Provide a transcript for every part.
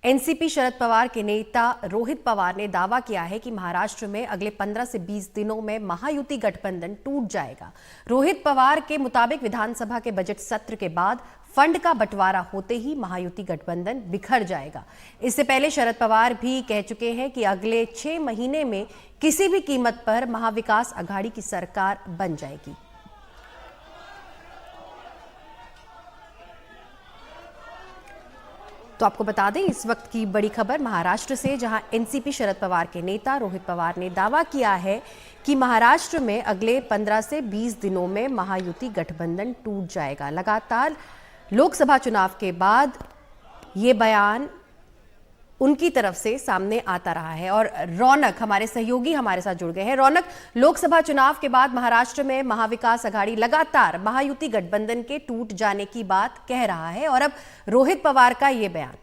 NCP Sharad Pawar के नेता रोहित पवार ने दावा किया है कि महाराष्ट्र में अगले 15 से 20 दिनों में महायुति गठबंधन टूट जाएगा। रोहित पवार के मुताबिक विधानसभा के बजट सत्र के बाद फंड का बंटवारा होते ही महायुति गठबंधन बिखर जाएगा। इससे पहले शरद पवार भी कह चुके हैं कि अगले 6 महीने में किसी भी कीमत पर महाविकास अघाड़ी की सरकार बन जाएगी। तो आपको बता दें इस वक्त की बड़ी खबर महाराष्ट्र से, जहां एनसीपी शरद पवार के नेता रोहित पवार ने दावा किया है कि महाराष्ट्र में अगले 15 से 20 दिनों में महायुति गठबंधन टूट जाएगा। लगातार लोकसभा चुनाव के बाद ये बयान उनकी तरफ से सामने आता रहा है। और रौनक हमारे सहयोगी हमारे साथ जुड़ गए हैं। रौनक, लोकसभा चुनाव के बाद महाराष्ट्र में महाविकास अघाड़ी लगातार महायुति गठबंधन के टूट जाने की बात कह रहा है और अब रोहित पवार का ये बयान।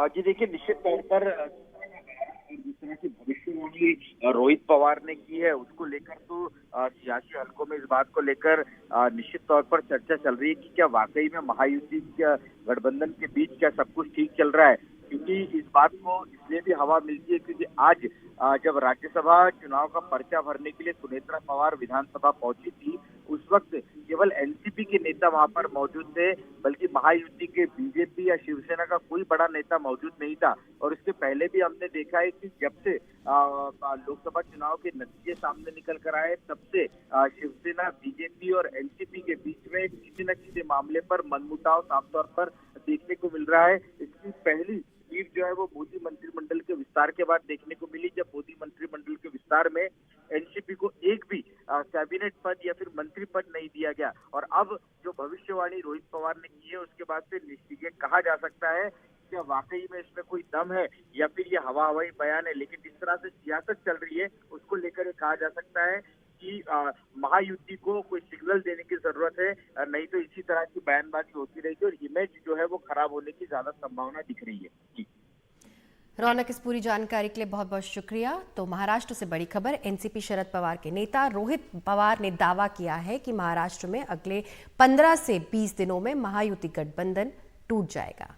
जी देखिए, निश्चित तौर पर जिस तरह की भविष्यवाणी रोहित पवार ने की है उसको लेकर तो सियासी हलकों में इस बात को लेकर निश्चित तौर पर चर्चा चल रही है कि क्या वाकई में महायुति गठबंधन के बीच क्या सब कुछ ठीक चल रहा है। क्योंकि इस बात को इसलिए भी हवा मिलती है क्योंकि आज जब राज्यसभा चुनाव का पर्चा भरने के लिए सुनेत्रा पवार विधानसभा पहुंची थी, उस वक्त केवल एनसीपी के नेता वहां पर मौजूद थे, बल्कि महायुति के बीजेपी या शिवसेना का कोई बड़ा नेता मौजूद नहीं था। और इसके पहले भी हमने देखा है कि जब से लोकसभा चुनाव के नतीजे सामने निकल कर आए, तब से शिवसेना, बीजेपी और एनसीपी के बीच में किसी न किसी मामले पर मनमुटाव साफ तौर पर देखने को मिल रहा है। इसकी पहली लीड जो है वो मोदी मंत्रिमंडल के विस्तार के बाद देखने को मिली, जब मोदी मंत्रिमंडल के विस्तार में एनसीपी को एक भी कैबिनेट पद या फिर मंत्री पद नहीं दिया गया। और अब जो भविष्यवाणी रोहित पवार ने की है उसके बाद से निश्चित कहा जा सकता है क्या वाकई में इसमें कोई दम है या फिर ये हवाई बयान है। लेकिन जिस तरह से सियासत चल रही है उसको लेकर ये कहा जा सकता है कि महायुति को कोई सिग्नल देने की जरूरत है, नहीं तो इसी तरह की बयानबाजी होती रहेगी और इमेज जो है वो खराब होने की ज्यादा संभावना दिख रही है। जी रौनक, इस पूरी जानकारी के लिए बहुत बहुत शुक्रिया। तो महाराष्ट्र से बड़ी खबर, एनसीपी शरद पवार के नेता रोहित पवार ने दावा किया है कि महाराष्ट्र में अगले 15 से 20 दिनों में महायुति गठबंधन टूट जाएगा।